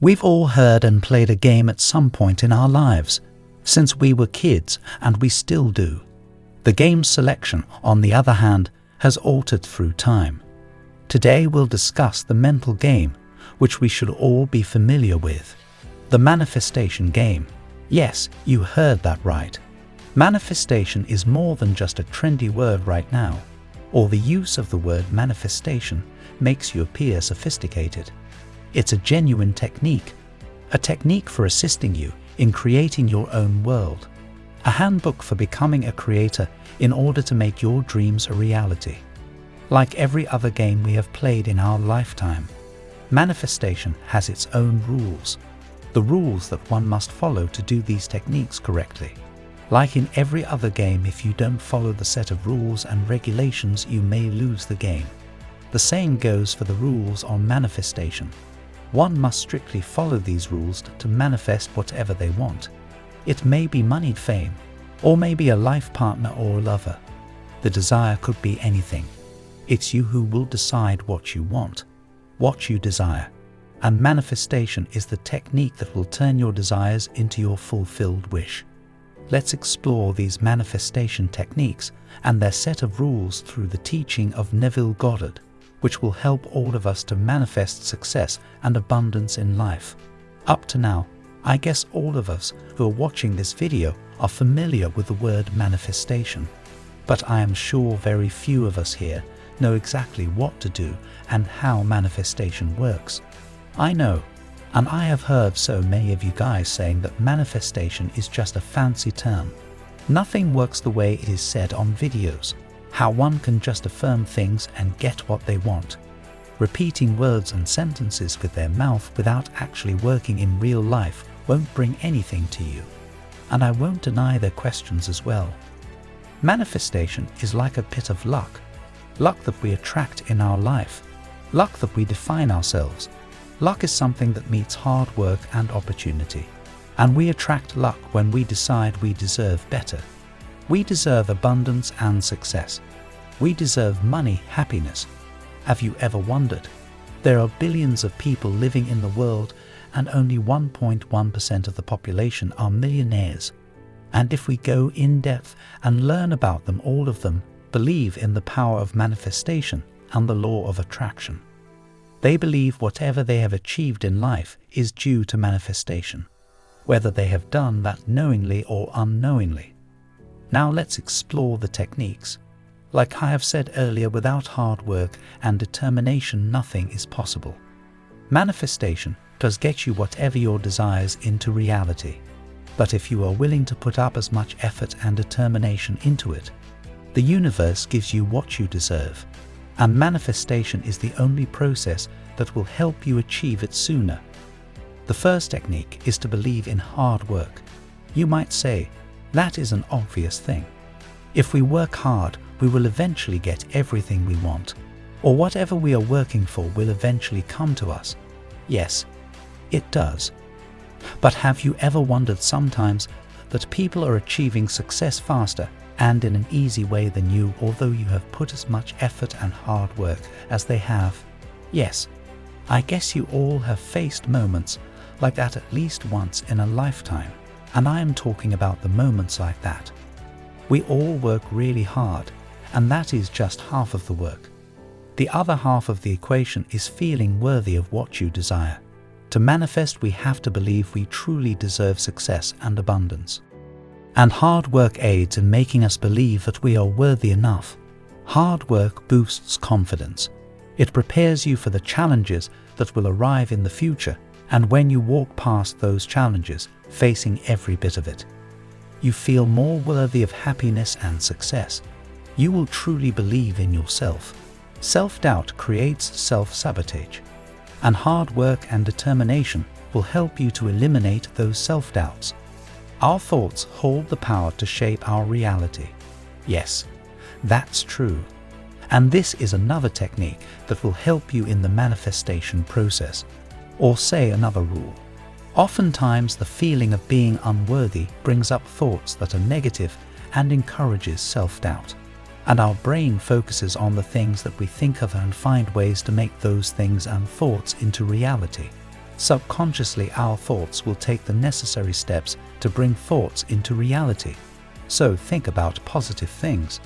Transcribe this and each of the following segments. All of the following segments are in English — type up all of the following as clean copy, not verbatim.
We've all heard and played a game at some point in our lives, since we were kids, and we still do. The game's selection, on the other hand, has altered through time. Today we'll discuss the mental game, which we should all be familiar with. The manifestation game. Yes, you heard that right. Manifestation is more than just a trendy word right now, or the use of the word manifestation makes you appear sophisticated. It's a genuine technique, a technique for assisting you in creating your own world, a handbook for becoming a creator in order to make your dreams a reality. Like every other game we have played in our lifetime, manifestation has its own rules, the rules that one must follow to do these techniques correctly. Like in every other game, if you don't follow the set of rules and regulations, you may lose the game. The same goes for the rules on manifestation. One must strictly follow these rules to manifest whatever they want. It may be money, fame, or maybe a life partner or a lover. The desire could be anything. It's you who will decide what you want, what you desire. And manifestation is the technique that will turn your desires into your fulfilled wish. Let's explore these manifestation techniques and their set of rules through the teaching of Neville Goddard, which will help all of us to manifest success and abundance in life. Up to now, I guess all of us who are watching this video are familiar with the word manifestation, but I am sure very few of us here know exactly what to do and how manifestation works. I know, and I have heard so many of you guys saying that manifestation is just a fancy term. Nothing works the way it is said on videos. How one can just affirm things and get what they want. Repeating words and sentences with their mouth without actually working in real life won't bring anything to you. And I won't deny their questions as well. Manifestation is like a bit of luck. Luck that we attract in our life. Luck that we define ourselves. Luck is something that meets hard work and opportunity. And we attract luck when we decide we deserve better. We deserve abundance and success. We deserve money, happiness. Have you ever wondered? There are billions of people living in the world and only 1.1% of the population are millionaires. And if we go in depth and learn about them, all of them believe in the power of manifestation and the law of attraction. They believe whatever they have achieved in life is due to manifestation, whether they have done that knowingly or unknowingly. Now let's explore the techniques. Like I have said earlier, without hard work and determination, nothing is possible. Manifestation does get you whatever your desires into reality. But if you are willing to put up as much effort and determination into it, the universe gives you what you deserve. And manifestation is the only process that will help you achieve it sooner. The first technique is to believe in hard work. You might say, that is an obvious thing. If we work hard, we will eventually get everything we want, or whatever we are working for will eventually come to us. Yes, it does. But have you ever wondered sometimes that people are achieving success faster and in an easy way than you, although you have put as much effort and hard work as they have? Yes, I guess you all have faced moments like that at least once in a lifetime, and I am talking about the moments like that. We all work really hard, and that is just half of the work. The other half of the equation is feeling worthy of what you desire. To manifest, we have to believe we truly deserve success and abundance. And hard work aids in making us believe that we are worthy enough. Hard work boosts confidence. It prepares you for the challenges that will arrive in the future, and when you walk past those challenges, facing every bit of it, you feel more worthy of happiness and success. You will truly believe in yourself. Self-doubt creates self-sabotage, and hard work and determination will help you to eliminate those self-doubts. Our thoughts hold the power to shape our reality. Yes, that's true. And this is another technique that will help you in the manifestation process. Or say another rule. Oftentimes the feeling of being unworthy brings up thoughts that are negative and encourages self-doubt. And our brain focuses on the things that we think of and find ways to make those things and thoughts into reality. Subconsciously, our thoughts will take the necessary steps to bring thoughts into reality. So think about positive things.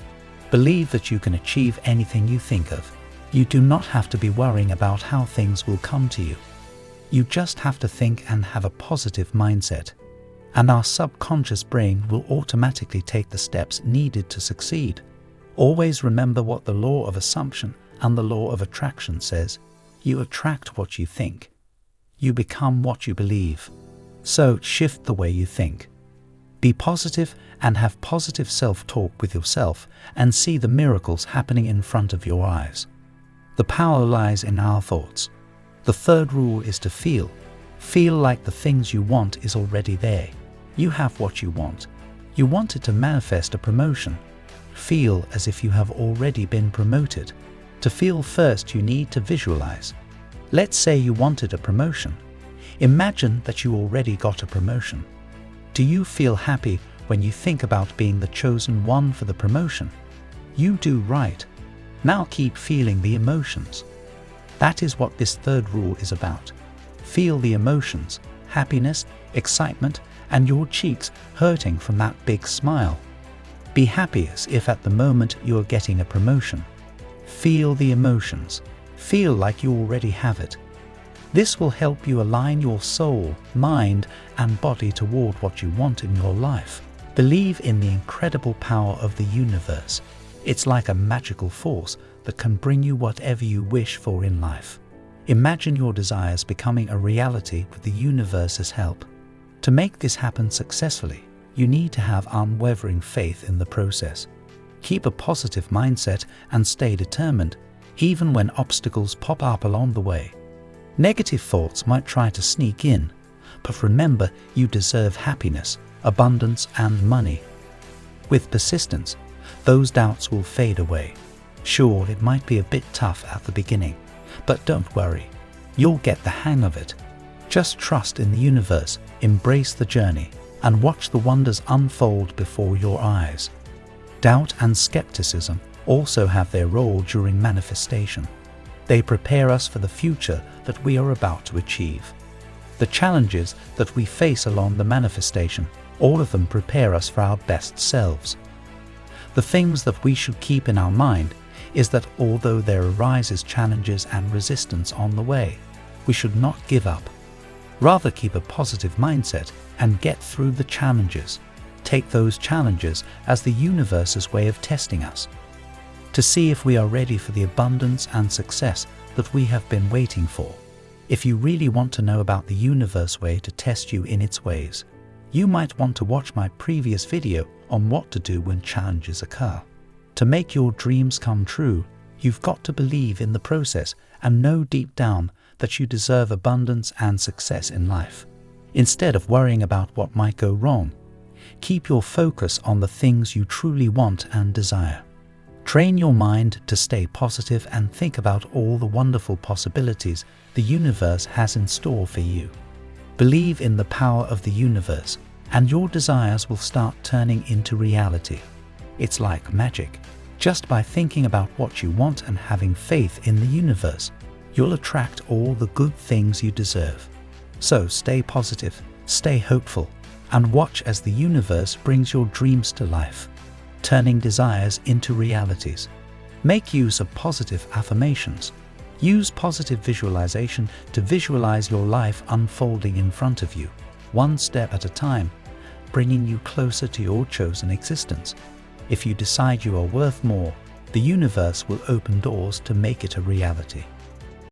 Believe that you can achieve anything you think of. You do not have to be worrying about how things will come to you. You just have to think and have a positive mindset. And our subconscious brain will automatically take the steps needed to succeed. Always remember what the law of assumption and the law of attraction says. You attract what you think. You become what you believe. So shift the way you think. Be positive and have positive self-talk with yourself and see the miracles happening in front of your eyes. The power lies in our thoughts. The third rule is to feel. Feel like the things you want is already there. You have what you want. You wanted to manifest a promotion. Feel as if you have already been promoted. To feel first, you need to visualize. Let's say you wanted a promotion. Imagine that you already got a promotion. Do you feel happy when you think about being the chosen one for the promotion? You do, right? Now keep feeling the emotions. That is what this third rule is about. Feel the emotions, happiness, excitement, and your cheeks hurting from that big smile. Be happy as if at the moment you are getting a promotion. Feel the emotions. Feel like you already have it. This will help you align your soul, mind, and body toward what you want in your life. Believe in the incredible power of the universe. It's like a magical force that can bring you whatever you wish for in life. Imagine your desires becoming a reality with the universe's help. To make this happen successfully, you need to have unwavering faith in the process. Keep a positive mindset and stay determined, even when obstacles pop up along the way. Negative thoughts might try to sneak in, but remember, you deserve happiness, abundance, and money. With persistence, those doubts will fade away. Sure, it might be a bit tough at the beginning, but don't worry. You'll get the hang of it. Just trust in the universe, embrace the journey, and watch the wonders unfold before your eyes. Doubt and skepticism also have their role during manifestation. They prepare us for the future that we are about to achieve. The challenges that we face along the manifestation, all of them prepare us for our best selves. The things that we should keep in our mind is that although there arises challenges and resistance on the way, we should not give up. Rather, keep a positive mindset and get through the challenges. Take those challenges as the universe's way of testing us, to see if we are ready for the abundance and success that we have been waiting for. If you really want to know about the universe way to test you in its ways, you might want to watch my previous video on what to do when challenges occur. To make your dreams come true, you've got to believe in the process and know deep down that you deserve abundance and success in life. Instead of worrying about what might go wrong, keep your focus on the things you truly want and desire. Train your mind to stay positive and think about all the wonderful possibilities the universe has in store for you. Believe in the power of the universe, and your desires will start turning into reality. It's like magic. Just by thinking about what you want and having faith in the universe, you'll attract all the good things you deserve. So stay positive, stay hopeful, and watch as the universe brings your dreams to life, turning desires into realities. Make use of positive affirmations. Use positive visualization to visualize your life unfolding in front of you, one step at a time, bringing you closer to your chosen existence. If you decide you are worth more, the universe will open doors to make it a reality.